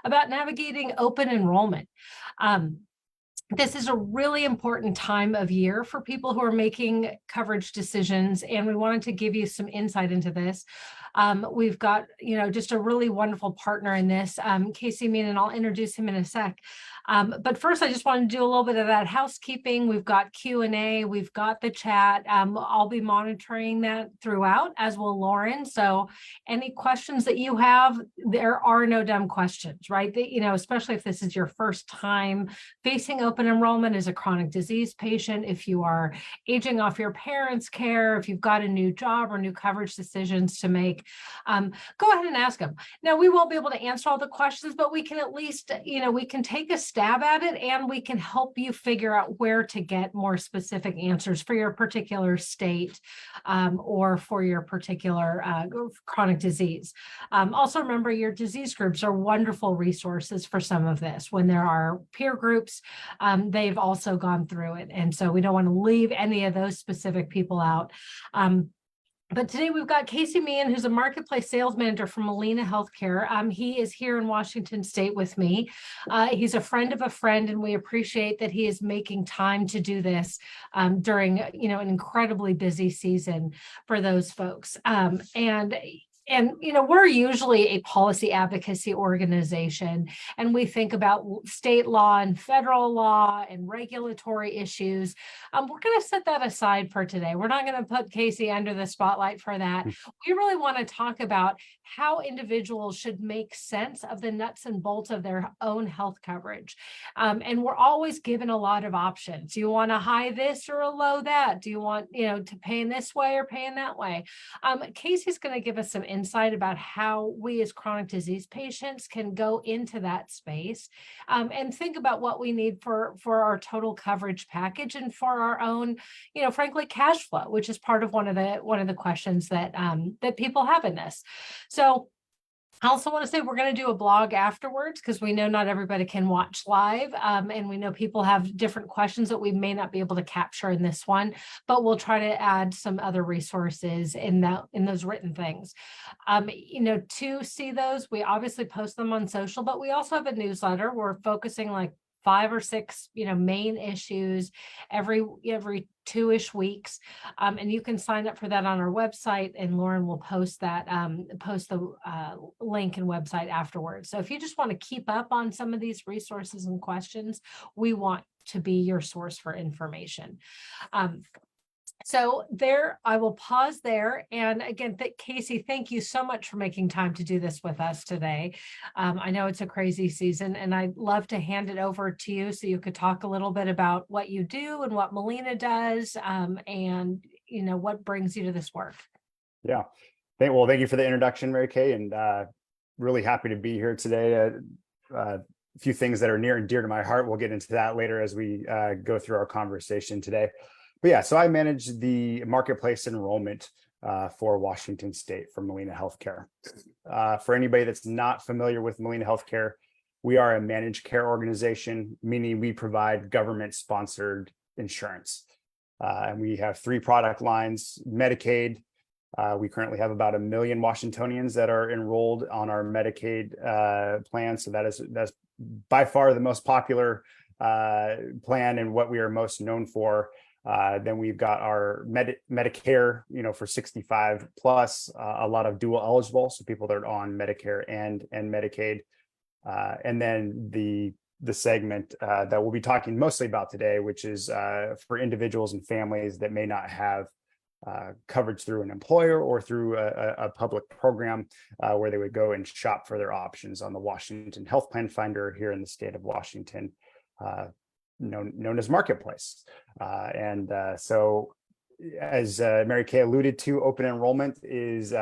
about navigating open enrollment. This is a really important time of year for people who are making coverage decisions, and we wanted to give you some insight into this. We've got, just a really wonderful partner in this, Casey Mean, and I'll introduce him in a sec. But first, I just want to do a little bit of that housekeeping. We've got Q&A, we've got the chat. I'll be monitoring that throughout, as will Lauren. So any questions that you have, there are no dumb questions, right? Especially if this is your first time facing open enrollment as a chronic disease patient, if you are aging off your parents' care, if you've got a new job or new coverage decisions to make, go ahead and ask them. Now, we won't be able to answer all the questions, but we can at least, we can take a stab at it, and we can help you figure out where to get more specific answers for your particular state or for your particular chronic disease. Also, remember, your disease groups are wonderful resources for some of this. When there are peer groups, they've also gone through it. And so we don't want to leave any of those specific people out. But today we've got Casey Meehan, who's a marketplace sales manager from Molina Healthcare. He is here in Washington State with me. He's a friend of a friend, and we appreciate that he is making time to do this during, an incredibly busy season for those folks. And we're usually a policy advocacy organization, and we think about state law and federal law and regulatory issues. We're going to set that aside for today. We're not going to put Casey under the spotlight for that. We really want to talk about how individuals should make sense of the nuts and bolts of their own health coverage. And we're always given a lot of options. Do you want a high this or a low that? Do you want, to pay in this way or pay in that way? Casey's going to give us some insight about how we as chronic disease patients can go into that space and think about what we need for our total coverage package and for our own, frankly, cash flow, which is part of one of the questions that that people have in this. So I also want to say we're going to do a blog afterwards, because we know not everybody can watch live, and we know people have different questions that we may not be able to capture in this one, but we'll try to add some other resources in those written things. To see those, we obviously post them on social, but we also have a newsletter. We're focusing like 5 or 6, main issues every 2-ish weeks. And you can sign up for that on our website, and Lauren will post that, post the link and website afterwards. So if you just want to keep up on some of these resources and questions, we want to be your source for information. So there, I will pause there. And again, Casey, thank you so much for making time to do this with us today. I know it's a crazy season, and I'd love to hand it over to you so you could talk a little bit about what you do and what Molina does, and what brings you to this work. Yeah. Thank you for the introduction, Mary Kay, and really happy to be here today. A few things that are near and dear to my heart. We'll get into that later as we go through our conversation today. But yeah, so I manage the marketplace enrollment for Washington State for Molina Healthcare. For anybody that's not familiar with Molina Healthcare, we are a managed care organization, meaning we provide government-sponsored insurance. And we have 3 product lines: Medicaid. We currently have about 1 million Washingtonians that are enrolled on our Medicaid plan. So that's by far the most popular plan and what we are most known for. Then we've got our Medicare, for 65 plus, a lot of dual eligible, so people that are on Medicare and Medicaid. And then the segment that we'll be talking mostly about today, which is for individuals and families that may not have coverage through an employer or through a public program, where they would go and shop for their options on the Washington Health Plan Finder here in the state of Washington. Known as Marketplace. So as Mary Kay alluded to, open enrollment is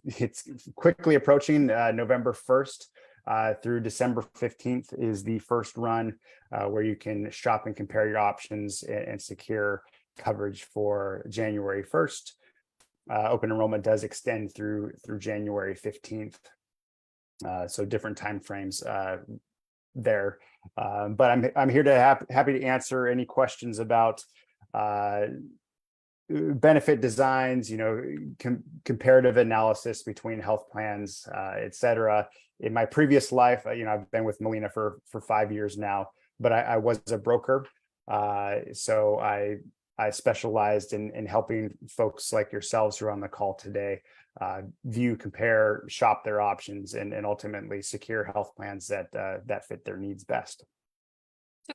it's quickly approaching. November 1st through December 15th is the first run where you can shop and compare your options and secure coverage for January 1st. Open enrollment does extend through January 15th. So different timeframes there. But I'm here to happy to answer any questions about benefit designs, comparative analysis between health plans, et cetera. in my previous life, I've been with Molina for 5 years now, but I was a broker. So I specialized in helping folks like yourselves who are on the call today view, compare, shop their options, and ultimately secure health plans that fit their needs best.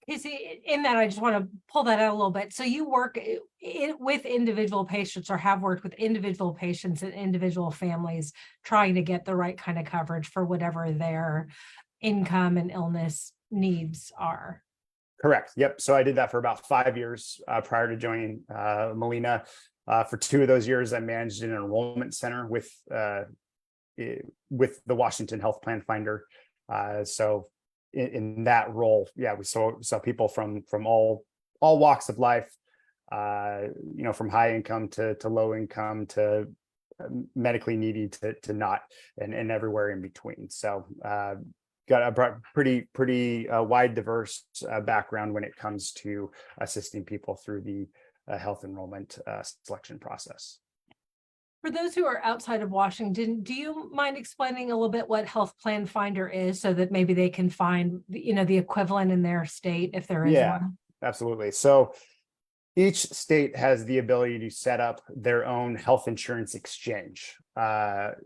Okay, see, in that, I just want to pull that out a little bit. So you work with individual patients, or have worked with individual patients and individual families trying to get the right kind of coverage for whatever their income and illness needs are. Correct. Yep. So I did that for about 5 years prior to joining Molina. For 2 of those years, I managed an enrollment center with the Washington Health Plan Finder. So in that role, yeah, we saw people from all walks of life, from high income to low income to medically needy to not, and everywhere in between. So got a pretty wide, diverse background when it comes to assisting people through the health enrollment selection process. For those who are outside of Washington, do you mind explaining a little bit what Health Plan Finder is, so that maybe they can find, the equivalent in their state, if there is Yeah, one? absolutely. So each state has the ability to set up their own health insurance exchange. It's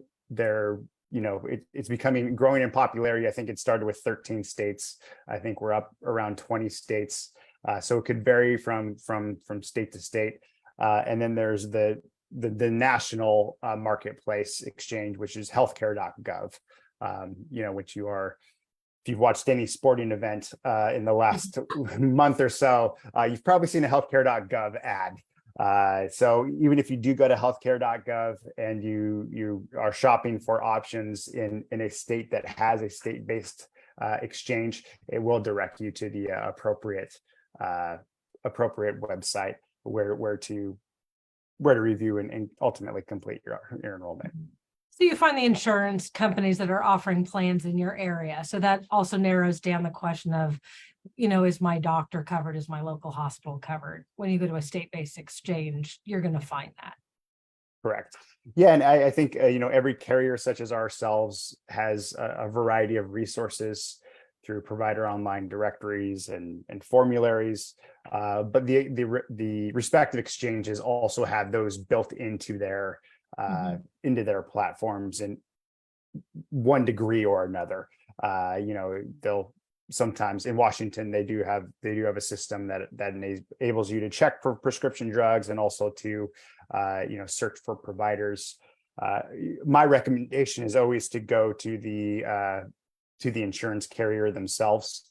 growing in popularity. I think it started with 13 states. I think we're up around 20 states. So it could vary from state to state. And then there's the national marketplace exchange, which is healthcare.gov, which if you've watched any sporting event in the last month or so, you've probably seen a healthcare.gov ad. So even if you do go to healthcare.gov and you are shopping for options in a state that has a state-based exchange, it will direct you to the appropriate website where to review and ultimately complete your enrollment. So you find the insurance companies that are offering plans in your area. So that also narrows down the question of, is my doctor covered? Is my local hospital covered? When you go to a state-based exchange, you're going to find that. Correct. Yeah, and I think every carrier such as ourselves has a variety of resources through provider online directories and formularies, but the respective exchanges also have those built into their platforms in one degree or another. They'll sometimes, in Washington, they do have a system that enables you to check for prescription drugs and also to search for providers. My recommendation is always to go to the insurance carrier themselves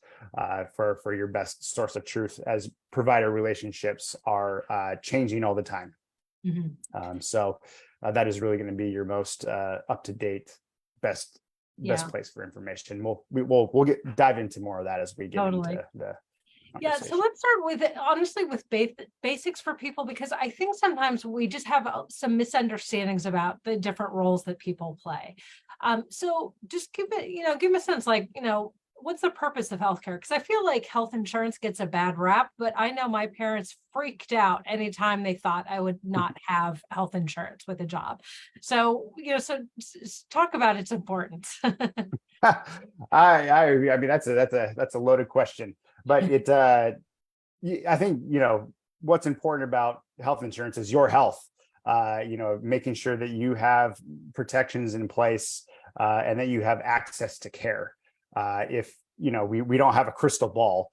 for your best source of truth, as provider relationships are changing all the time. So that is really going to be your most up-to-date, best place for information. We'll dive into more of that as we get into the Yeah, so let's start with honestly with basics for people, because I think sometimes we just have some misunderstandings about the different roles that people play. So just give me a sense, like, what's the purpose of healthcare? Because I feel like health insurance gets a bad rap, but I know my parents freaked out anytime they thought I would not have health insurance with a job. So, talk about its importance. I mean, that's a loaded question, but I think what's important about health insurance is your health. Making sure that you have protections in place and that you have access to care. If we don't have a crystal ball,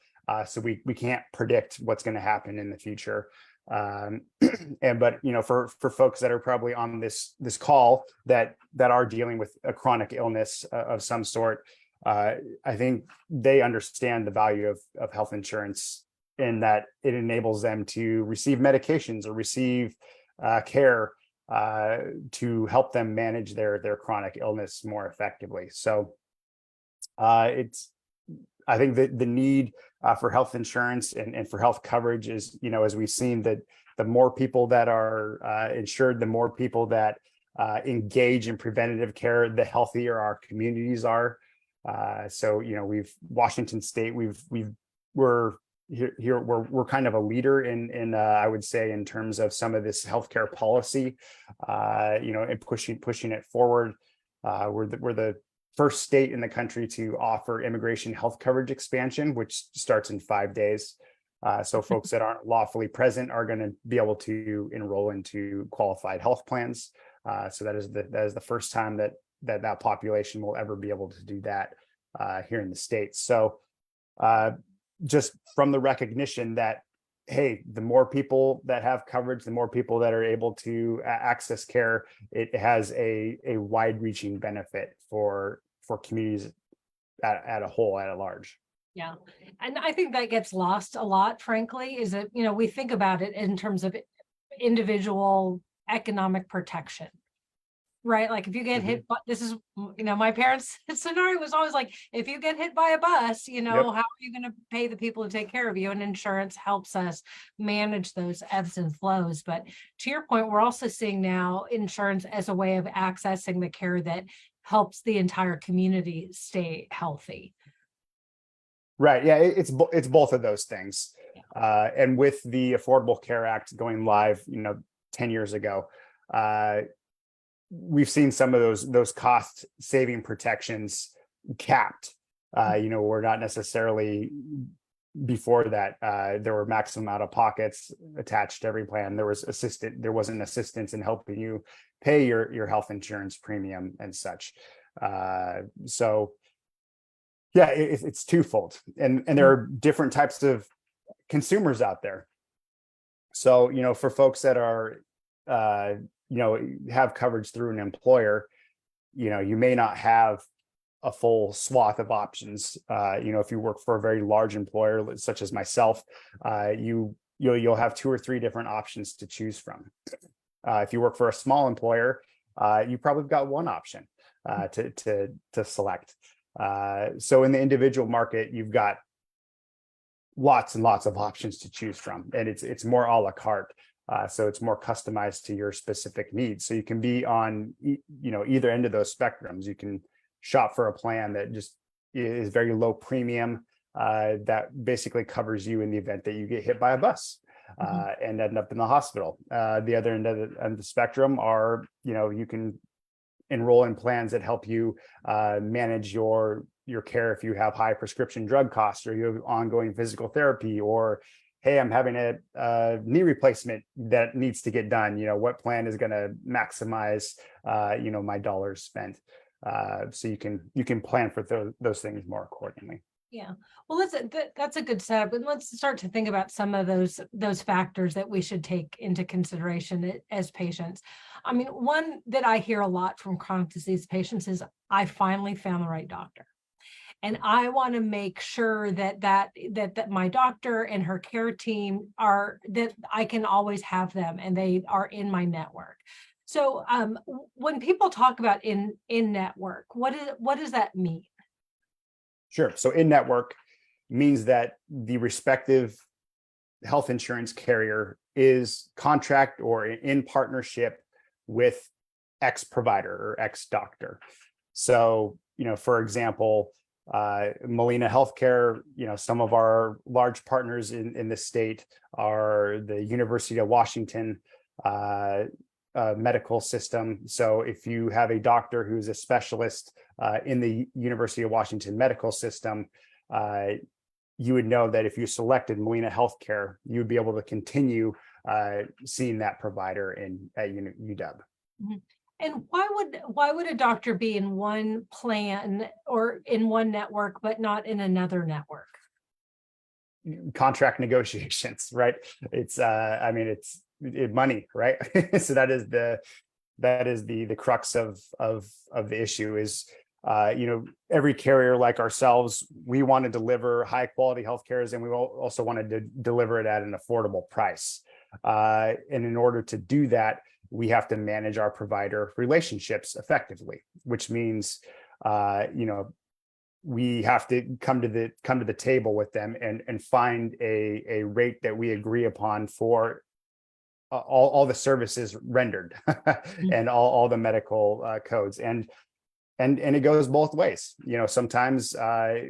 so we can't predict what's going to happen in the future. But for folks that are probably on this call that are dealing with a chronic illness of some sort, I think they understand the value of health insurance, in that it enables them to receive medications or receive care to help them manage their chronic illness more effectively. So I think that the need for health insurance and for health coverage is, as we've seen, that the more people that are insured, the more people that engage in preventative care, the healthier our communities are. So Washington State, we're kind of a leader in I would say, in terms of some of this healthcare policy, and pushing it forward. We're the first state in the country to offer immigration health coverage expansion, which starts in 5 days. So folks that aren't lawfully present are going to be able to enroll into qualified health plans. So that is the first time that population will ever be able to do that here in the States. So just from the recognition that, hey, the more people that have coverage, the more people that are able to access care, it has a wide-reaching benefit for communities at a whole, at a large. Yeah. And I think that gets lost a lot, frankly, is that, we think about it in terms of individual economic protection, right? Like if you get hit, but this is, my parents' scenario was always like, if you get hit by a bus, how are you going to pay the people to take care of you? And insurance helps us manage those ebbs and flows. But to your point, we're also seeing now insurance as a way of accessing the care that helps the entire community stay healthy. Right. Yeah, it's both of those things. And with the Affordable Care Act going live, 10 years ago, we've seen some of those cost saving protections capped. We're not necessarily, before that, there were maximum out of pockets attached to every plan. There wasn't assistance in helping you pay your health insurance premium and such. So yeah, it's twofold, and there are different types of consumers out there. So, for folks that are, have coverage through an employer, you may not have a full swath of options. If you work for a very large employer, such as myself, you'll have 2 or 3 different options to choose from. If you work for a small employer, you probably got one option to select. So in the individual market, you've got lots and lots of options to choose from, and it's more a la carte. So it's more customized to your specific needs. So you can be on, either end of those spectrums. You can shop for a plan that just is very low premium, that basically covers you in the event that you get hit by a bus and end up in the hospital. The other end of the spectrum are, you can enroll in plans that help you manage your care if you have high prescription drug costs, or you have ongoing physical therapy, or hey, I'm having a knee replacement that needs to get done. What plan is going to maximize my dollars spent? So you can plan for those things more accordingly. Yeah. Well, that's a good setup. And let's start to think about some of those factors that we should take into consideration as patients. I mean, one that I hear a lot from chronic disease patients is, I finally found the right doctor. And I want to make sure that my doctor and her care team that I can always have them and they are in my network. So when people talk about in network, what does that mean? Sure. So in-network means that the respective health insurance carrier is contract or in partnership with X provider or X doctor. So, for example, Molina Healthcare, some of our large partners in the state are the University of Washington medical system. So if you have a doctor who's a specialist in the University of Washington medical system, you would know that if you selected Molina Healthcare, you would be able to continue seeing that provider at UW. Mm-hmm. And why would a doctor be in one plan or in one network, but not in another network? Contract negotiations, right? It's money, right? So that is the crux of the issue is, every carrier like ourselves, we want to deliver high quality healthcare, and we also want to deliver it at an affordable price. And in order to do that, we have to manage our provider relationships effectively, which means, we have to come to the table with them and find a rate that we agree upon for all the services rendered and all the medical codes. And it goes both ways. Sometimes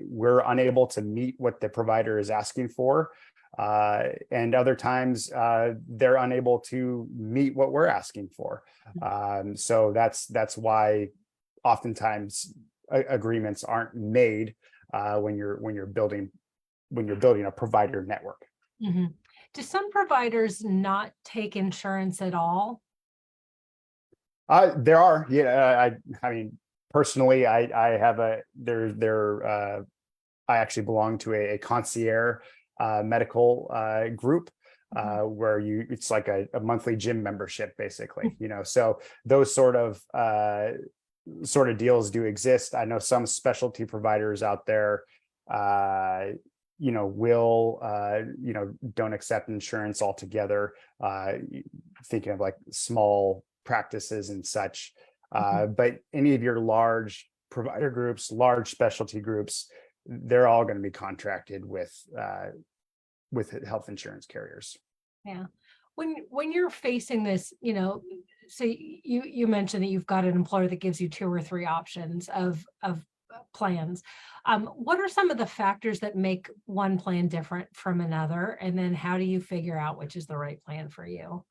we're unable to meet what the provider is asking for. And other times they're unable to meet what we're asking for. So that's why oftentimes agreements aren't made when you're building a provider network. Mhm. Do some providers not take insurance at all? There are, yeah. I mean, personally, I have I actually belong to a concierge medical group where it's like a monthly gym membership, basically. So those sort of deals do exist. I know some specialty providers out there, will don't accept insurance altogether. Thinking of like small practices and such. But any of your large provider groups, large specialty groups, they're all going to be contracted with health insurance carriers. Yeah. When you're facing this, so you mentioned that you've got an employer that gives you 2 or 3 options of plans. What are some of the factors that make one plan different from another? And then how do you figure out which is the right plan for you?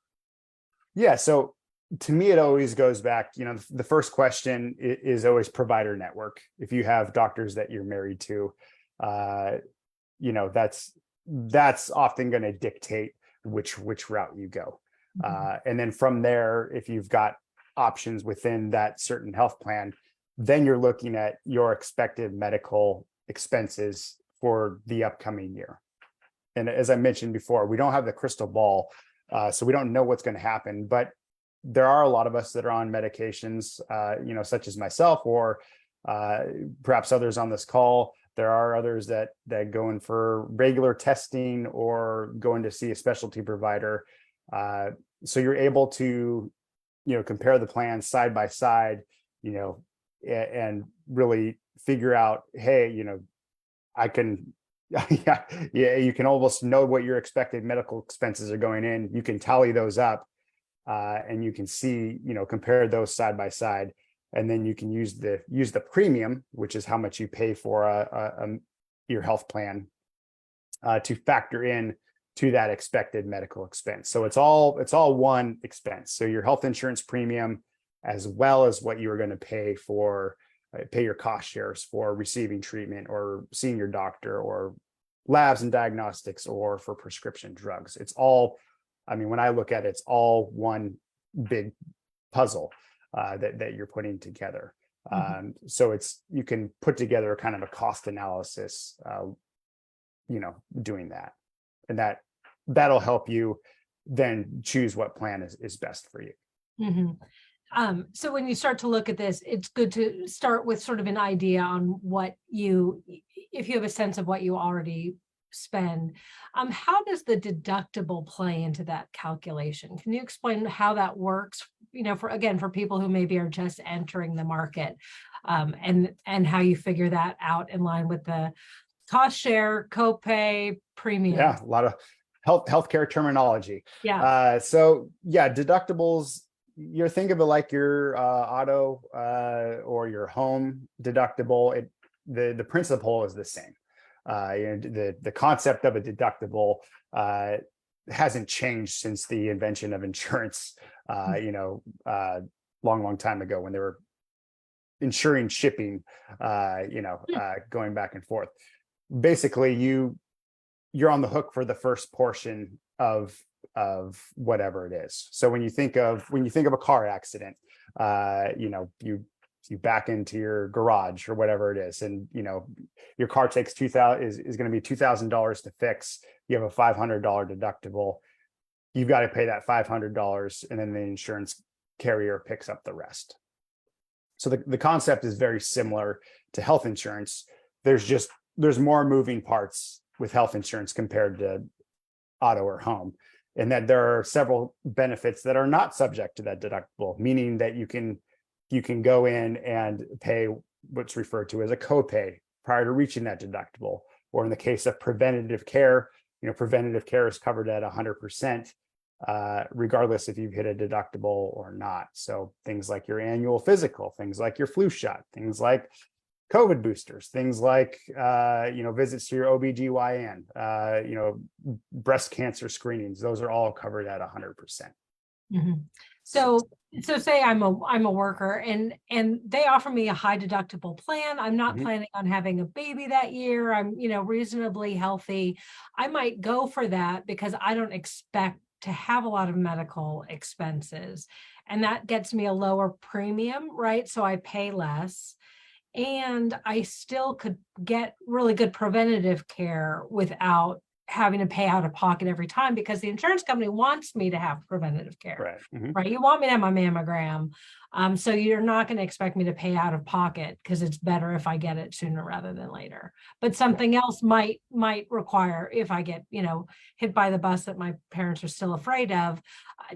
Yeah. So to me, it always goes back, the first question is always provider network. If you have doctors that you're married to, that's often going to dictate which route you go. And then from there, if you've got options within that certain health plan, then you're looking at your expected medical expenses for the upcoming year. And as I mentioned before, we don't have the crystal ball, so we don't know what's going to happen. But there are a lot of us that are on medications, such as myself, or perhaps others on this call. There are others that go in for regular testing or going to see a specialty provider. So you're able to, compare the plans side by side, and really figure out, hey, I can, yeah, you can almost know what your expected medical expenses are going in. You can tally those up, and you can see, compare those side by side. And then you can use the premium, which is how much you pay for your health plan, to factor in to that expected medical expense. So it's all one expense. So your health insurance premium, as well as what you're going to pay your cost shares for receiving treatment or seeing your doctor, or labs and diagnostics, or for prescription drugs. It's all, I mean, when I look at it, it's all one big puzzle that you're putting together. So you can put together kind of a cost analysis, doing that, and that'll help you then choose what plan is best for you. So when you start to look at this, it's good to start with sort of an idea on if you have a sense of what you already spend. How does the deductible play into that calculation? Can you explain how that works, for people who maybe are just entering the market, and how you figure that out in line with the cost share, copay, premium? Yeah, a lot of healthcare terminology. Yeah. So yeah, deductibles, you're thinking of it like your auto or your home deductible. The principle is the same. The concept of a deductible hasn't changed since the invention of insurance. Long time ago, when they were insuring shipping, going back and forth. Basically, you're on the hook for the first portion of whatever it is. So when you think of a car accident, you back into your garage or whatever it is, and your car takes is going to be $2,000 to fix. You have a $500 deductible. You've got to pay that $500, and then the insurance carrier picks up the rest. So the concept is very similar to health insurance. There's more moving parts with health insurance compared to auto or home, and that there are several benefits that are not subject to that deductible, meaning that you can go in and pay what's referred to as a copay prior to reaching that deductible. Or in the case of preventative care, preventative care is covered at 100%, regardless if you've hit a deductible or not. So things like your annual physical, things like your flu shot, things like COVID boosters, things like, visits to your OBGYN, breast cancer screenings, those are all covered at 100%. So say I'm a worker and they offer me a high deductible plan. I'm not Mhm. planning on having a baby that year. I'm, reasonably healthy. I might go for that because I don't expect to have a lot of medical expenses. And that gets me a lower premium, right? So I pay less. And I still could get really good preventative care without having to pay out of pocket every time because the insurance company wants me to have preventative care, Right. Mhm. right? You want me to have my mammogram. So you're not going to expect me to pay out of pocket because it's better if I get it sooner rather than later. But something else might require if I get, hit by the bus that my parents are still afraid of,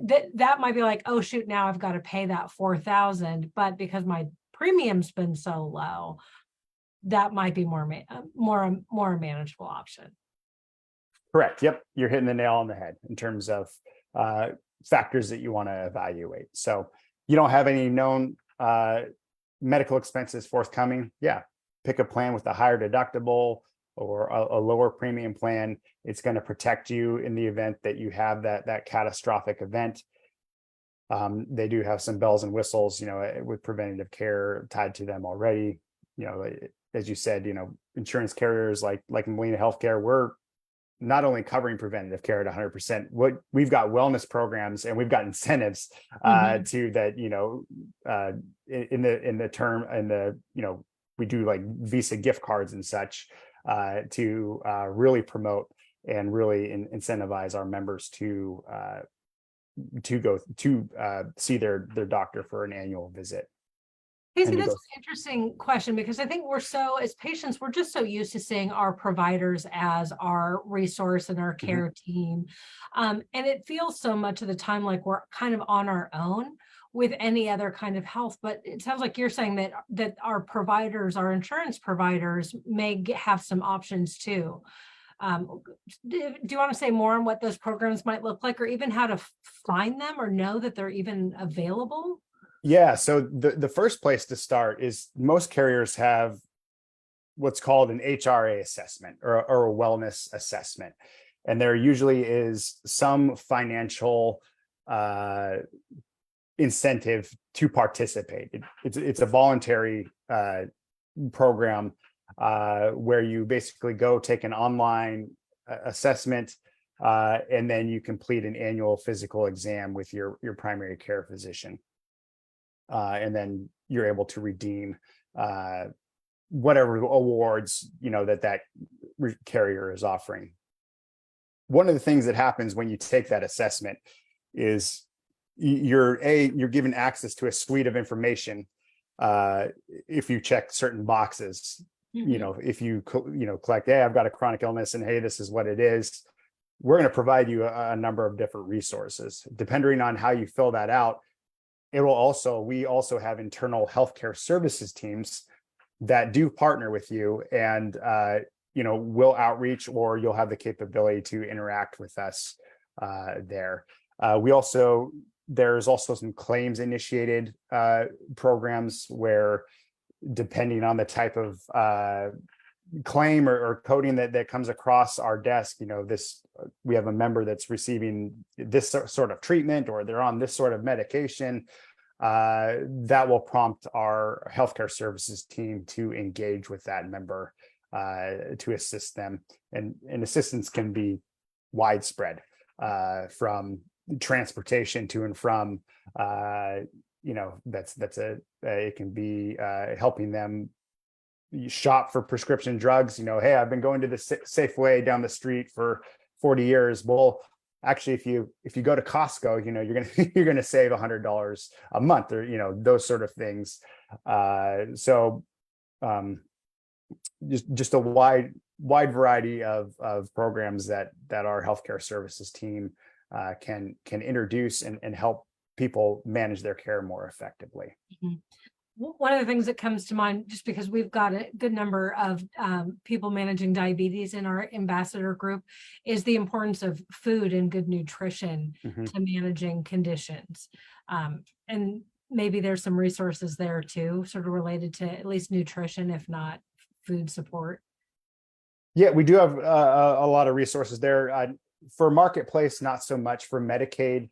that might be like, oh shoot, now I've got to pay that 4,000. But because my premium's been so low, that might be more a manageable option. Correct. Yep. You're hitting the nail on the head in terms of uh, factors that you want to evaluate. So you don't have any known medical expenses forthcoming. Yeah. Pick a plan with a higher deductible or a lower premium plan. It's going to protect you in the event that you have that catastrophic event. They do have some bells and whistles, with preventative care tied to them already. As you said, insurance carriers like Molina Healthcare, we're not only covering preventative care at 100%, what we've got wellness programs and we've got incentives to that, in the term and we do like Visa gift cards and such to really promote and really incentivize our members to go to see their doctor for an annual visit. Casey, And to that's go. an interesting question because I think as patients, we're just so used to seeing our providers as our resource and our care team. And it feels so much of the time like we're kind of on our own with any other kind of health. But it sounds like you're saying that our providers, our insurance providers may have some options too. Do you want to say more on what those programs might look like or even how to find them or know that they're even available? Yeah, so the first place to start is most carriers have what's called an HRA assessment or a wellness assessment. And there usually is some financial incentive to participate. It's a voluntary program where you basically go take an online assessment and then you complete an annual physical exam with your primary care physician. And then you're able to redeem whatever awards that carrier is offering. One of the things that happens when you take that assessment is you're given access to a suite of information if you check certain boxes. If you collect, hey, I've got a chronic illness and hey, this is what it is. We're going to provide you a number of different resources depending on how you fill that out. We also have internal healthcare services teams that do partner with you and, will outreach or you'll have the capability to interact with us there. There's also some claims initiated programs where depending on the type of claim or coding that comes across our desk, we have a member that's receiving this sort of treatment or they're on this sort of medication, that will prompt our healthcare services team to engage with that member to assist them. And assistance can be widespread from transportation to and from, it can be helping them shop for prescription drugs. Hey, I've been going to the Safeway down the street for 40 years. Well, actually, if you go to Costco, you're gonna save $100 a month, or those sort of things. Just a wide variety of programs that our healthcare services team can introduce and help people manage their care more effectively. Mm-hmm. One of the things that comes to mind, just because we've got a good number of people managing diabetes in our ambassador group, is the importance of food and good nutrition to managing conditions. And maybe there's some resources there too, sort of related to at least nutrition, if not food support. Yeah, we do have a lot of resources there. For Marketplace, not so much. For Medicaid,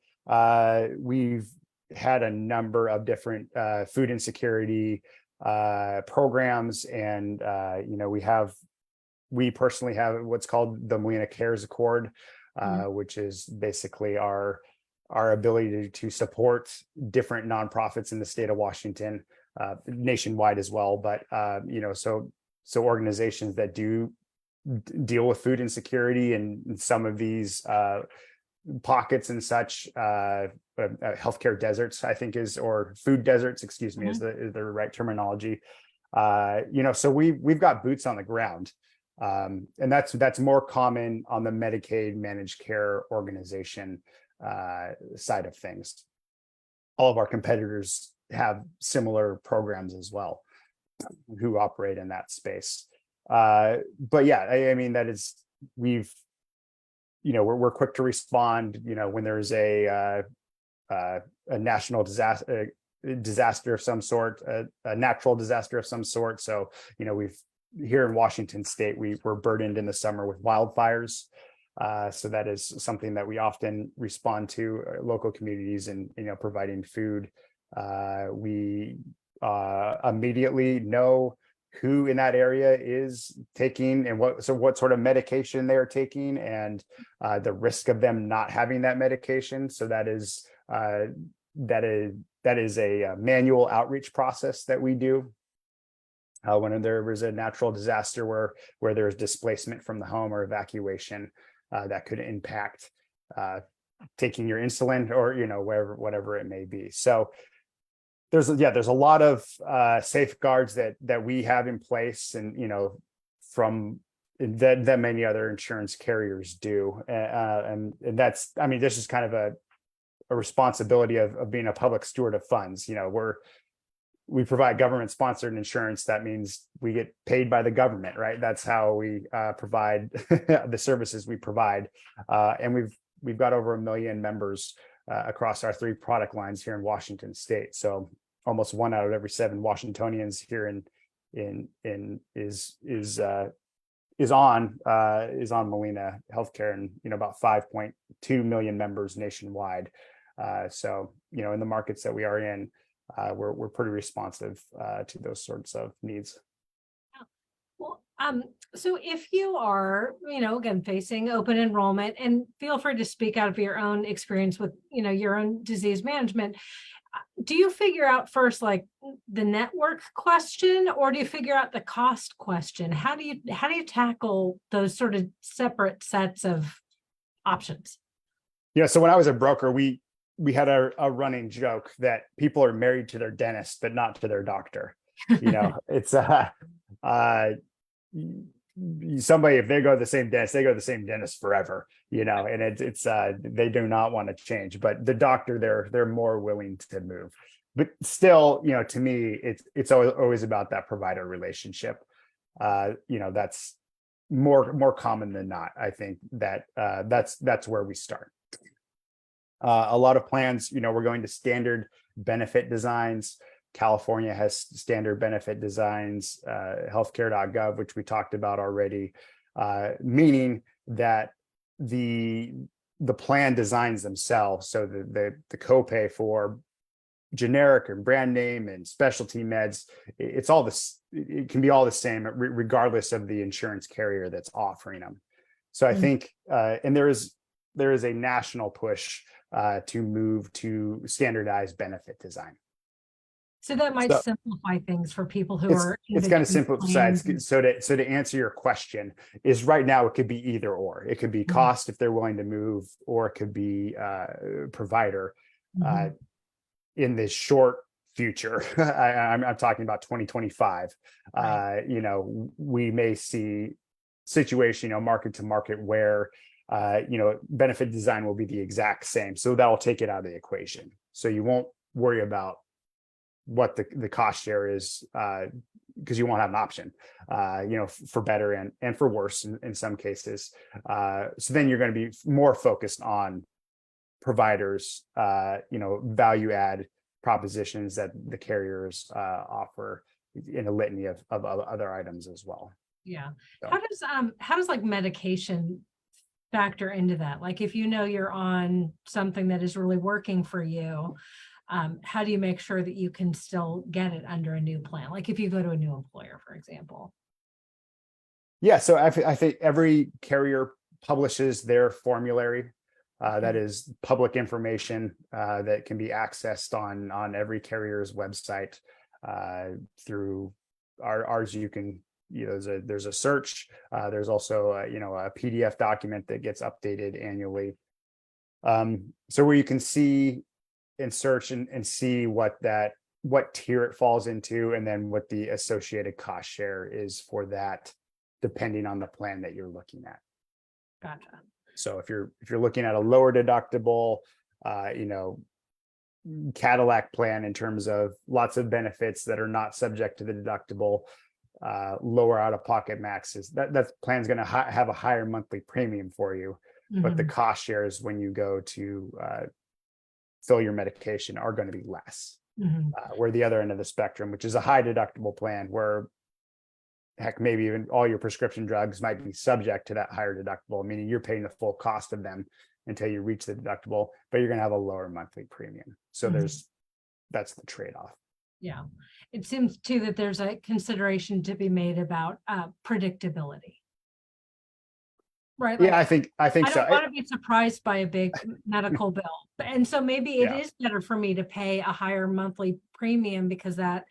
we've had a number of different food insecurity programs, and we personally have what's called the Molina Cares Accord, which is basically our ability to support different nonprofits in the state of Washington, nationwide as well. But so organizations that do deal with food insecurity and some of these pockets and such, healthcare deserts, I think or food deserts, excuse me, is the right terminology. So we've got boots on the ground. And that's more common on the Medicaid managed care organization side of things. All of our competitors have similar programs as well, who operate in that space. But yeah, I mean, we're quick to respond, when there's a national disaster of some sort, a natural disaster of some sort. So, here in Washington state, we're burdened in the summer with wildfires. So that is something that we often respond to, local communities, and, providing food. We immediately know who in that area is taking and what sort of medication they're taking, and the risk of them not having that medication. So that is a manual outreach process that we do. When there was a natural disaster where there's displacement from the home or evacuation, that could impact taking your insulin, or whatever it may be. So there's a lot of safeguards that we have in place, and from that many other insurance carriers do, and that's, I mean, this is kind of a responsibility of being a public steward of funds. We provide government sponsored insurance. That means we get paid by the government, right? That's how we provide the services we provide. And we've got over 1 million members across our 3 product lines here in Washington state. So almost 1 out of every 7 Washingtonians here is on Molina Healthcare, and about 5.2 million members nationwide. So in the markets that we are in, we're pretty responsive to those sorts of needs. Well, so if you are, again, facing open enrollment, and feel free to speak out of your own experience with, your own disease management, do you figure out first, like, the network question, or do you figure out the cost question? How do you tackle those sort of separate sets of options? Yeah. So when I was a broker, we had a running joke that people are married to their dentist, but not to their doctor. It's somebody, if they go to the same dentist, they go to the same dentist forever, and it's they do not want to change. But the doctor, they're more willing to move. But still, to me, it's always about that provider relationship. That's more common than not. I think that's where we start. A lot of plans, we're going to standard benefit designs. California has standard benefit designs, healthcare.gov, which we talked about already, meaning that the plan designs themselves, so the copay for generic and brand name and specialty meds, it's all this, it can be all the same regardless of the insurance carrier that's offering them. So I think, and there is a national push to move to standardized benefit design. So that might simplify things for people who are. It's going to simplify. So to answer your question, is right now it could be either or. It could be cost if they're willing to move, or it could be provider. In this short future, I'm talking about 2025. Right. We may see situation, market to market, where benefit design will be the exact same. So that will take it out of the equation. So you won't worry about what the cost share is, because you won't have an option, for better and for worse in some cases. So then you're going to be more focused on providers, value add propositions that the carriers offer in a litany of other items as well. Yeah. So. How does like medication factor into that? Like, if you're on something that is really working for you, how do you make sure that you can still get it under a new plan? Like if you go to a new employer, for example. Yeah, so I think every carrier publishes their formulary. That is public information that can be accessed on every carrier's website through ours. You can, there's a search. There's also a PDF document that gets updated annually. So where you can see and search and see what tier it falls into, and then what the associated cost share is for that, depending on the plan that you're looking at. Gotcha. So if you're looking at a lower deductible, Cadillac plan in terms of lots of benefits that are not subject to the deductible, lower out-of-pocket maxes, that plan's going to have a higher monthly premium for you. But the cost shares when you go to fill your medication are going to be less. Where the other end of the spectrum, which is a high deductible plan, where heck, maybe even all your prescription drugs might be subject to that higher deductible, meaning you're paying the full cost of them until you reach the deductible, but you're going to have a lower monthly premium. So that's the trade-off. Yeah. It seems too that there's a consideration to be made about predictability. Right. Yeah, like, I think I so. don't want to be surprised by a big medical bill. And so maybe it is better for me to pay a higher monthly premium, because that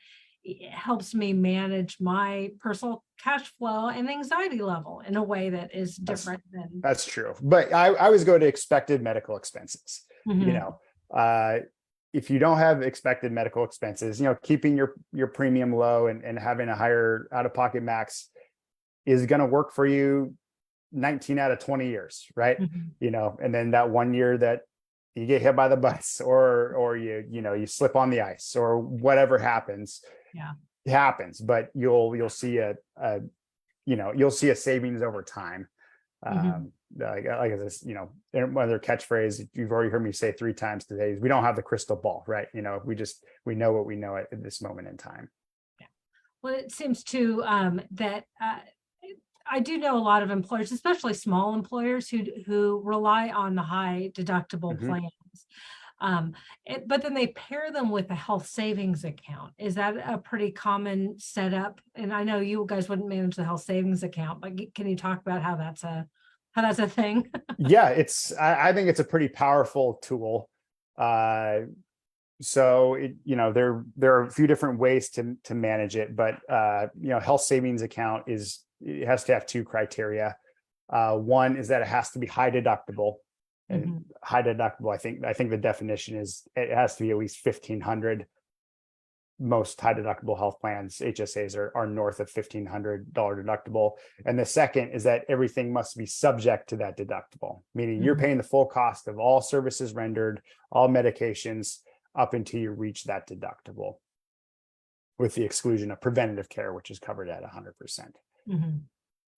helps me manage my personal cash flow and anxiety level in a way that is different than. That's true. But I always go to expected medical expenses. If you don't have expected medical expenses, keeping your premium low and having a higher out-of-pocket max is going to work for you 19 out of 20 years, right? And then that 1 year that you get hit by the bus, or you slip on the ice, or whatever happens, it happens. But you'll see you'll see a savings over time. Like this, one of their catchphrase you've already heard me say 3 times today is, we don't have the crystal ball, right? We know what we know at this moment in time. Yeah. Well, it seems too that I do know a lot of employers, especially small employers, who rely on the high deductible plans. But then they pair them with a health savings account. Is that a pretty common setup? And I know you guys wouldn't manage the health savings account, but can you talk about how that's a thing? Yeah, I think it's a pretty powerful tool. So there are a few different ways to manage it, but health savings account it has to have 2 criteria. One is that it has to be high deductible. And high deductible, I think the definition is it has to be at least $1,500. Most high deductible health plans, HSAs, are north of $1,500 deductible. And the second is that everything must be subject to that deductible, meaning you're paying the full cost of all services rendered, all medications, up until you reach that deductible, with the exclusion of preventative care, which is covered at 100%.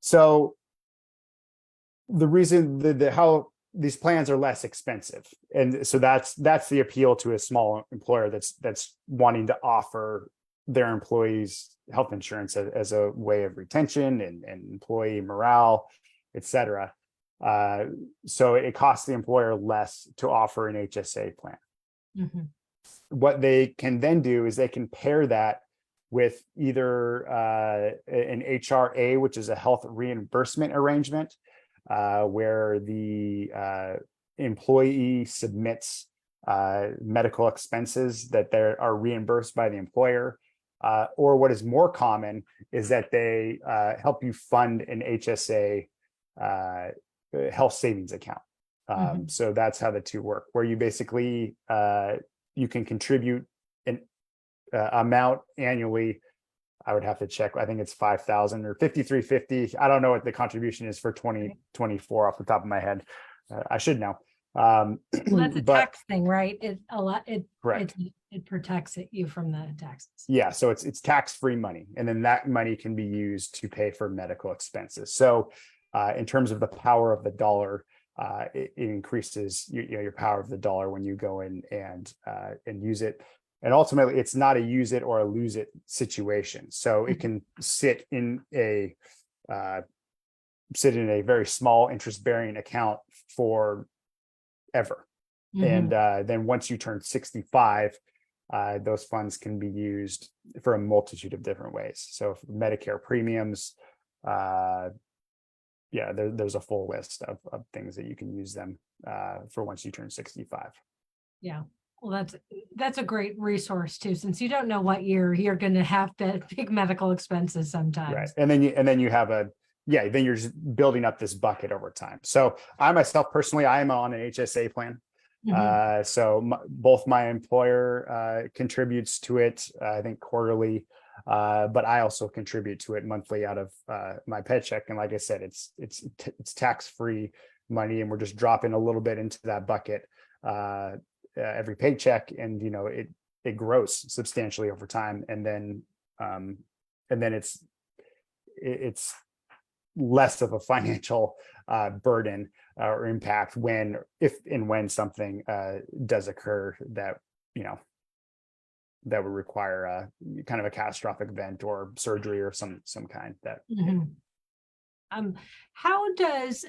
So the reason how these plans are less expensive, and so that's the appeal to a small employer that's wanting to offer their employees health insurance as a way of retention and employee morale, etc. So it costs the employer less to offer an HSA plan. What they can then do is they can pair that with either an HRA, which is a health reimbursement arrangement, where the employee submits medical expenses that are reimbursed by the employer, or what is more common is that they help you fund an HSA health savings account. So that's how the 2 work, where you basically you can contribute an amount annually. I would have to check. I think it's 5,000 or 5,350. I don't know what the contribution is for 2024 off the top of my head. I should know. Well, that's a tax thing, right? Correct. It protects you from the taxes. Yeah, so it's tax-free money, and then that money can be used to pay for medical expenses. So, in terms of the power of the dollar, it increases your power of the dollar when you go in and use it. And ultimately, it's not a use it or a lose it situation. So it can sit in a very small interest-bearing account forever. And then once you turn 65, those funds can be used for a multitude of different ways. So for Medicare premiums, there's a full list of things that you can use them for once you turn 65. Yeah. Well, that's a great resource too, since you don't know what year you're going to have big medical expenses sometimes. Right. And then you have then you're just building up this bucket over time. So I myself personally, I am on an HSA plan. Both my employer contributes to it, I think quarterly, but I also contribute to it monthly out of my paycheck. And like I said, it's tax-free money, and we're just dropping a little bit into that bucket every paycheck, and it grows substantially over time, and then it's less of a financial burden or impact if and when something does occur that that would require a kind of a catastrophic event or surgery or some kind that. How does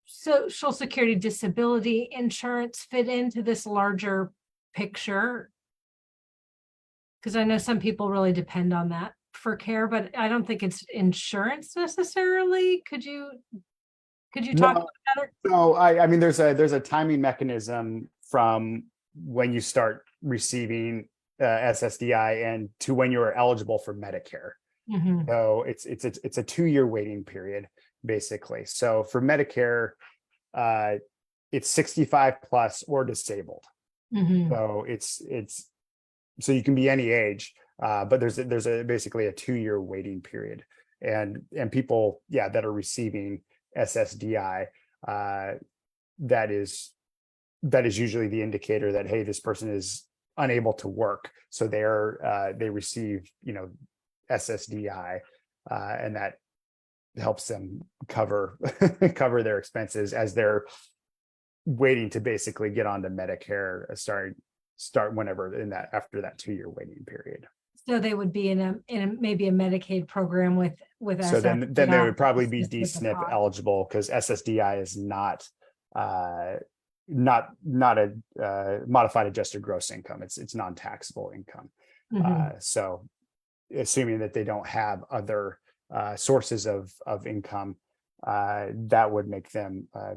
Social Security disability insurance fit into this larger picture? Because I know some people really depend on that for care, but I don't think it's insurance necessarily. Could you talk about it? No, I mean, there's a timing mechanism from when you start receiving SSDI and to when you are eligible for Medicare. So it's a 2-year waiting period, basically. So for Medicare, it's 65 plus or disabled. So so you can be any age, but there's basically a 2-year waiting period, and people that are receiving SSDI, that is usually the indicator that, hey, this person is unable to work, so they receive SSDI, and that helps them cover their expenses as they're waiting to basically get onto Medicare, start whenever after that 2-year waiting period. So they would be in maybe a Medicaid program with so SSDI. then they would probably be DSNP eligible, because SSDI is not a modified adjusted gross income. It's non-taxable income. So assuming that they don't have other sources of income, that would make them a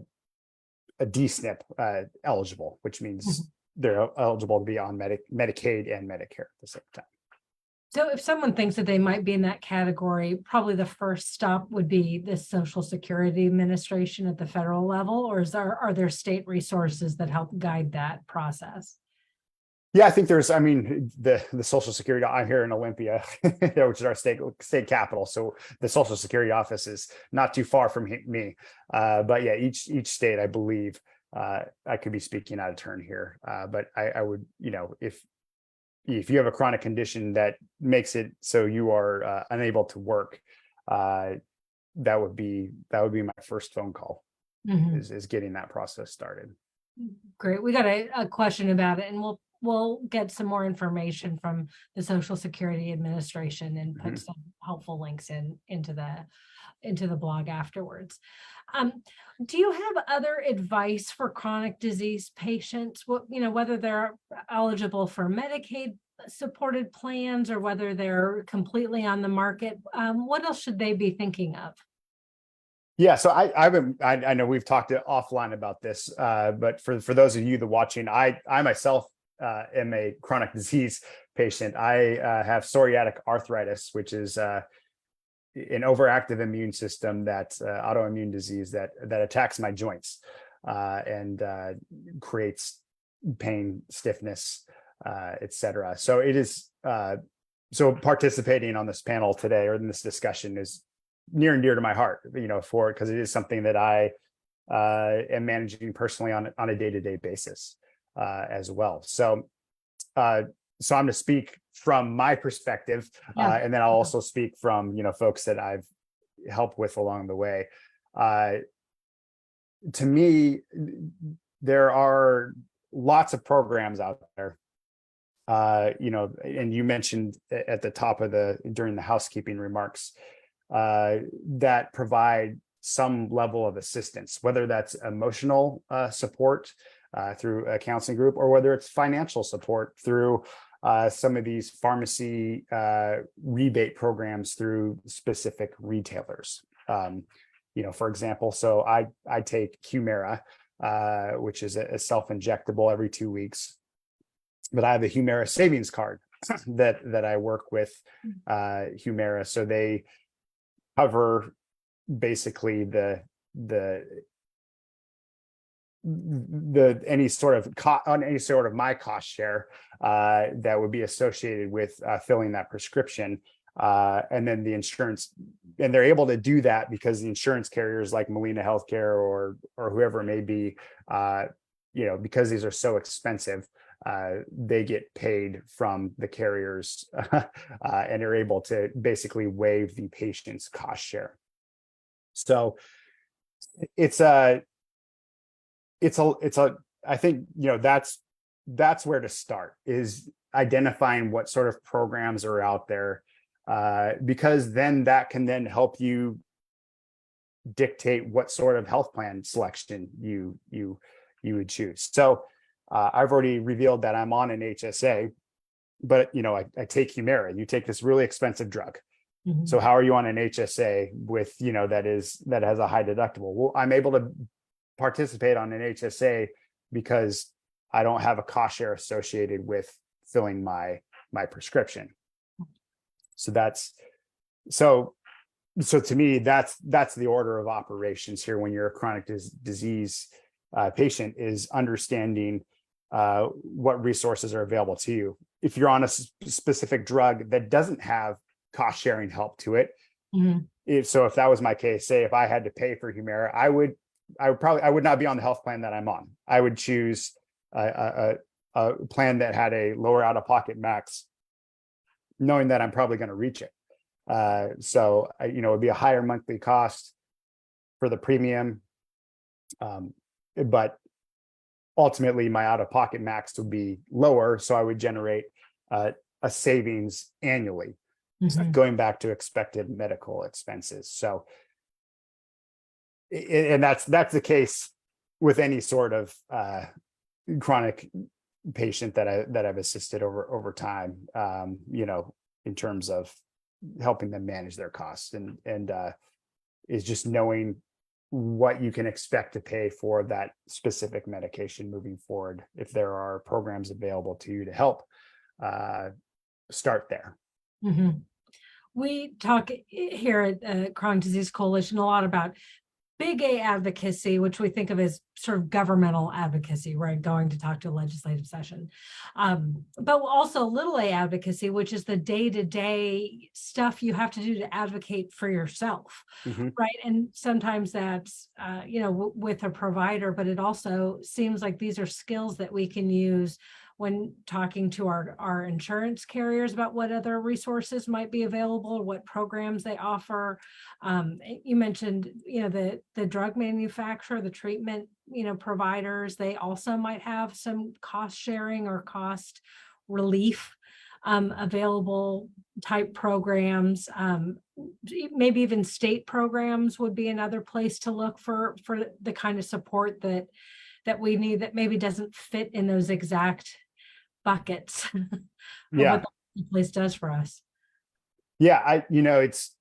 DSNP eligible, which means they're eligible to be on Medicaid and Medicare at the same time. So if someone thinks that they might be in that category, probably the first stop would be the Social Security Administration at the federal level, or are there state resources that help guide that process? Yeah, I think the Social Security, I'm here in Olympia, which is our state capital. So the Social Security office is not too far from me. But yeah, each state, I believe, I could be speaking out of turn here. But I would, if you have a chronic condition that makes it so you are unable to work, that would be my first phone call, is getting that process started. Great. We got a question about it, and we'll get some more information from the Social Security Administration and put some helpful links into the blog afterwards. Do you have other advice for chronic disease patients? Whether they're eligible for Medicaid supported plans or whether they're completely on the market, what else should they be thinking of? Yeah, so I know we've talked offline about this, but for those of you that watching, I myself am a chronic disease patient. I have psoriatic arthritis, which is an overactive immune system, autoimmune disease that attacks my joints and creates pain, stiffness, etc. So it is so participating on this panel today or in this discussion is near and dear to my heart, because it is something that I am managing personally on a day-to-day basis as well. So I'm to speak from my perspective, and then I'll also speak from folks that I've helped with along the way. To me, there are lots of programs out there, and you mentioned at the top during the housekeeping remarks, that provide some level of assistance, whether that's emotional support, through a counseling group, or whether it's financial support through some of these pharmacy rebate programs through specific retailers. For example, so I take Humira, which is a self-injectable every 2 weeks, but I have a Humira savings card that I work with Humira, so they cover basically the any sort of my cost share that would be associated with filling that prescription, and then the insurance, and they're able to do that because the insurance carriers like Molina Healthcare or whoever it may be, because these are so expensive, they get paid from the carriers and are able to basically waive the patient's cost share. So it's a I think that's where to start, is identifying what sort of programs are out there, because then that can then help you dictate what sort of health plan selection you would choose. So I've already revealed that I'm on an HSA, but I take Humira. You take this really expensive drug. Mm-hmm. So how are you on an HSA with that has a high deductible? Well, I'm able to participate on an HSA because I don't have a cost share associated with filling my prescription. So to me, that's the order of operations here when you're a chronic disease patient, is understanding what resources are available to you. If you're on a specific drug that doesn't have cost sharing help to it, mm-hmm. if that was my case, say if I had to pay for Humira, I would not be on the health plan that I'm on. I would choose a plan that had a lower out-of-pocket max, knowing that I'm probably going to reach it. So it would be a higher monthly cost for the premium, but ultimately my out-of-pocket max would be lower, so I would generate a savings annually. Mm-hmm. So going back to expected medical expenses. So, and that's the case with any sort of chronic patient that I've assisted over time. In terms of helping them manage their costs, and is just knowing what you can expect to pay for that specific medication moving forward, if there are programs available to you to help start there. Mm-hmm. We talk here at Chronic Disease Coalition a lot about big A advocacy, which we think of as sort of governmental advocacy, right? Going to talk to a legislative session. But also little A advocacy, which is the day-to-day stuff you have to do to advocate for yourself, Mm-hmm. right? And sometimes that's, with a provider, but it also seems like these are skills that we can use when talking to our insurance carriers about what other resources might be available, what programs they offer. You mentioned, the drug manufacturer, the treatment, providers, they also might have some cost sharing or cost relief available type programs. Maybe even state programs would be another place to look for the kind of support that we need, that maybe doesn't fit in those exact buckets of what the place does for us. Yeah, it's,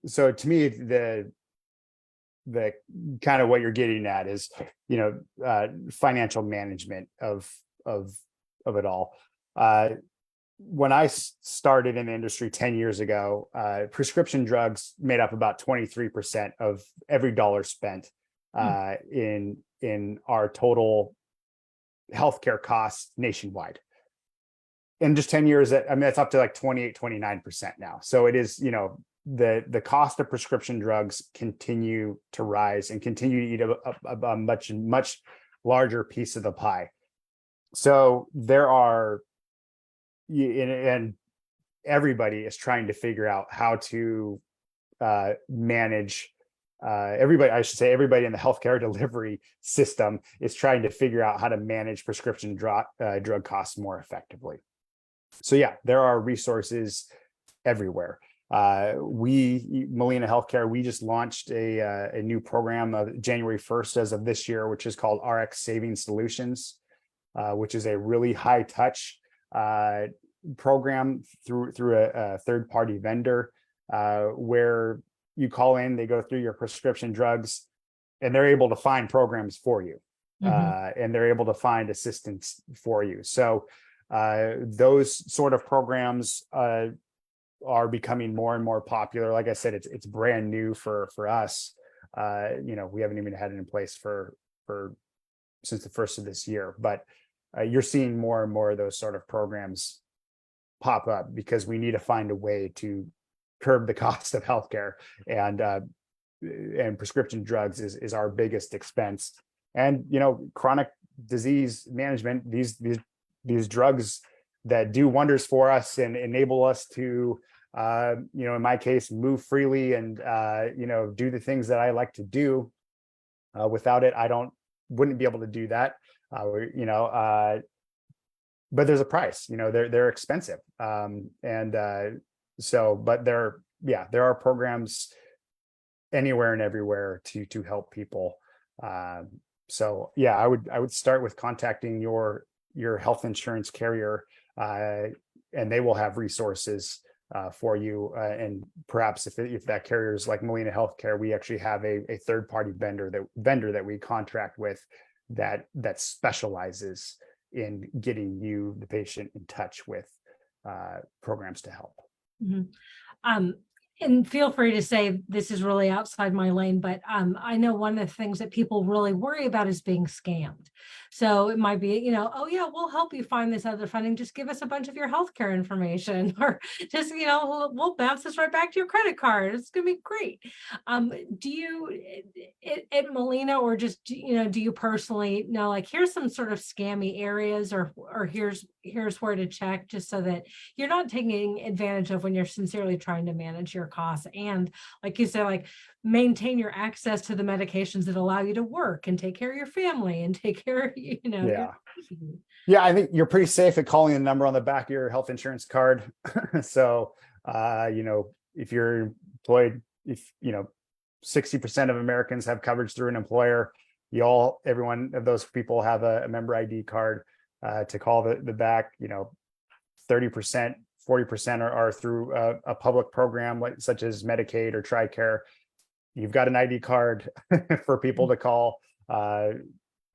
so to me, the kind of what you're getting at is, financial management of it all. When I started in the industry 10 years ago, prescription drugs made up about 23% of every dollar spent in our total healthcare costs nationwide. In just 10 years, that's up to like 28, 29% now. So it is, the cost of prescription drugs continue to rise and continue to eat a much larger piece of the pie. So there are, and everybody is trying to figure out how to manage. Everybody in the healthcare delivery system is trying to figure out how to manage prescription drug costs more effectively. So yeah, there are resources everywhere. Molina Healthcare, we just launched a new program January 1st as of this year, which is called RX Saving Solutions, which is a really high touch program through a third party vendor, where you call in, they go through your prescription drugs, and they're able to find programs for you, and they're able to find assistance for you. So those sort of programs are becoming more and more popular. Like I said, it's brand new for us. We haven't even had it in place for since the first of this year, but you're seeing more and more of those sort of programs pop up because we need to find a way to curb the cost of healthcare, and prescription drugs is our biggest expense. And chronic disease management, these drugs that do wonders for us and enable us to in my case, move freely and do the things that I like to do. Without it, wouldn't be able to do that. But there's a price. They're expensive, but there are programs anywhere and everywhere to help people. So yeah, I would start with contacting your health insurance carrier, and they will have resources for you. And perhaps if that carrier is like Molina Healthcare, we actually have a third party vendor that we contract with that specializes in getting you, the patient, in touch with programs to help. And feel free to say this is really outside my lane, but I know one of the things that people really worry about is being scammed. So it might be, oh yeah, we'll help you find this other funding. Just give us a bunch of your healthcare information, or just, we'll bounce this right back to your credit card. It's going to be great. Do you at Molina, or just, do you personally know, like, here's some sort of scammy areas, or here's where to check, just so that you're not taking advantage of when you're sincerely trying to manage your costs, and like you said, like, maintain your access to the medications that allow you to work and take care of your family and take care of Yeah, I think you're pretty safe at calling the number on the back of your health insurance card. So if you're employed, 60% of Americans have coverage through an employer. Every one of those people have a member ID card to call the back. 30%, 40% are through a public program such as Medicaid or TRICARE. You've got an ID card for people to call.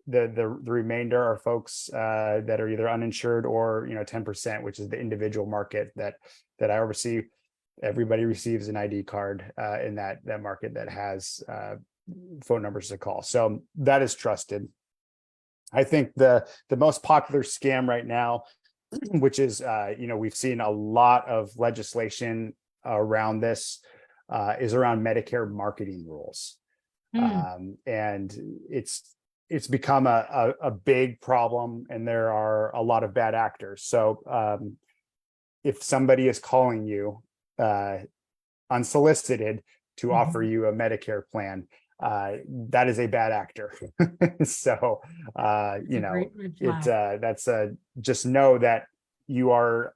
The remainder are folks that are either uninsured or 10%, which is the individual market that I oversee. Everybody receives an ID card in that market that has phone numbers to call. So that is trusted. I think the most popular scam right now, which is we've seen a lot of legislation around this, is around Medicare marketing rules. And it's become a big problem, and there are a lot of bad actors. So if somebody is calling you unsolicited to offer you a Medicare plan, that is a bad actor. So just know that you are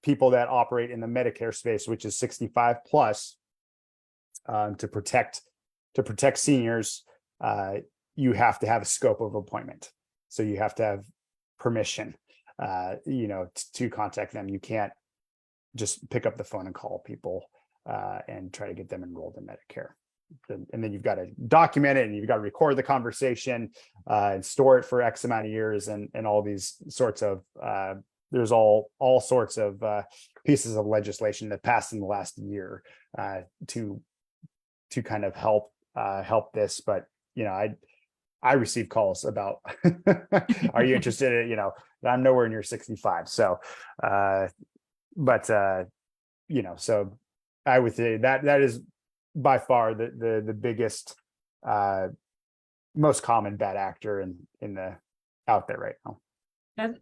people that operate in the Medicare space, which is 65 plus, to protect seniors. You have to have a scope of appointment. So you have to have permission, to contact them. You can't just pick up the phone and call people and try to get them enrolled in Medicare. And then you've got to document it, and you've got to record the conversation and store it for X amount of years, and all these sorts of there's all sorts of pieces of legislation that passed in the last year to kind of help this. But I receive calls about, are you interested in, I'm nowhere near 65. So, so I would say that is by far the biggest, most common bad actor in the out there right now.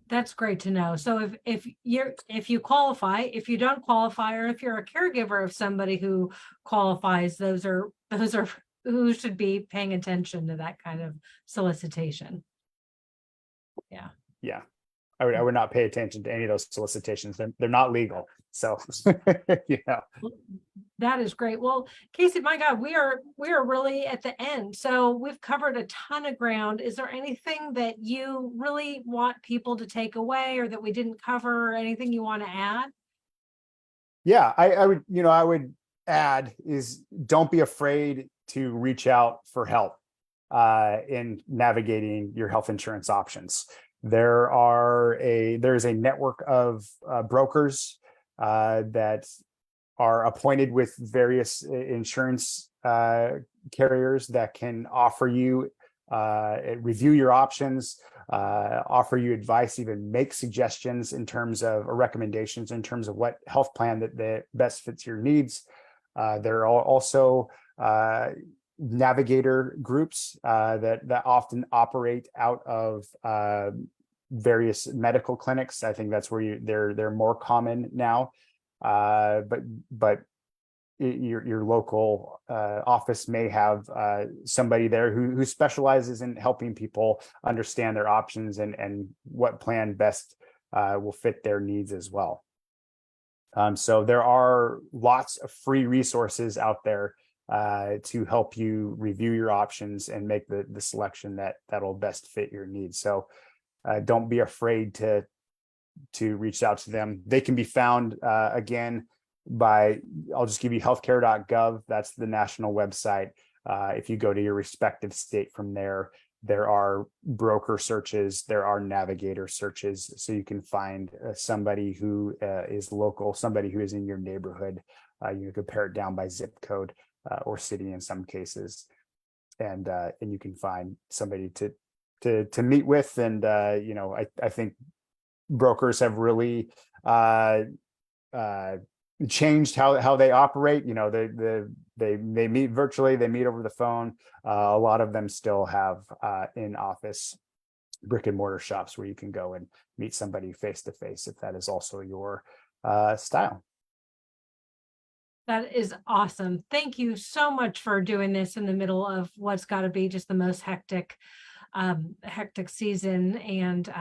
That's great to know. So if you qualify, if you don't qualify, or if you're a caregiver of somebody who qualifies, those are who should be paying attention to that kind of solicitation. Yeah. I would not pay attention to any of those solicitations. They're not legal. So, That is great. Well, Casey, my God, we are really at the end. So we've covered a ton of ground. Is there anything that you really want people to take away, or that we didn't cover, or anything you want to add? Yeah, I would add is don't be afraid to reach out for help in navigating your health insurance options. There's a network of brokers that are appointed with various insurance carriers that can offer you review your options, offer you advice, even make suggestions in terms of or recommendations in terms of what health plan that best fits your needs. There are also navigator groups that often operate out of various medical clinics. I think that's where they're more common now. But your local office may have somebody there who specializes in helping people understand their options and what plan best will fit their needs as well. So there are lots of free resources out there to help you review your options and make the selection that'll best fit your needs. So don't be afraid to reach out to them. They can be found again I'll just give you healthcare.gov. That's the national website. If you go to your respective state from there are broker searches, there are navigator searches, so you can find somebody who is local, somebody who is in your neighborhood. You compare it down by zip code or city in some cases, and you can find somebody to meet with. And I think brokers have really changed how they operate. They meet virtually, they meet over the phone. A lot of them still have in office brick and mortar shops where you can go and meet somebody face to face if that is also your style. That is awesome. Thank you so much for doing this in the middle of what's got to be just the most hectic season. And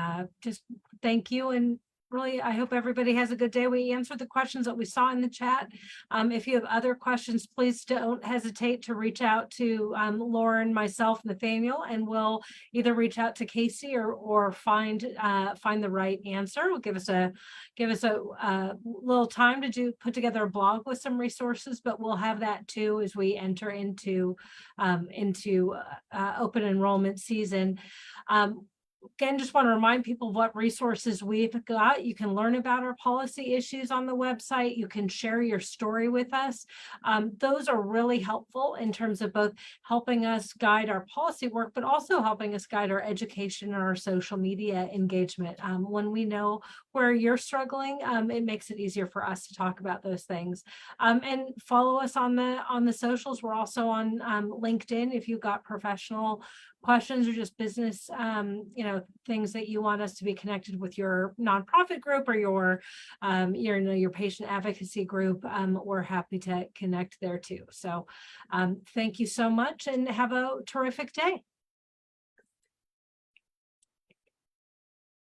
just thank you. And really, I hope everybody has a good day. We answered the questions that we saw in the chat. If you have other questions, please don't hesitate to reach out to Lauren, myself, Nathaniel, and we'll either reach out to Casey or find the right answer. We'll give us a little time to put together a blog with some resources, but we'll have that too as we enter into open enrollment season. Again, just want to remind people of what resources we've got. You can learn about our policy issues on the website. You can share your story with us. Those are really helpful in terms of both helping us guide our policy work, but also helping us guide our education and our social media engagement. When we know where you're struggling, it makes it easier for us to talk about those things. And follow us on the socials. We're also on LinkedIn if you've got professional questions or just business, things that you want us to be connected with your nonprofit group or your patient advocacy group. We're happy to connect there too. So thank you so much and have a terrific day.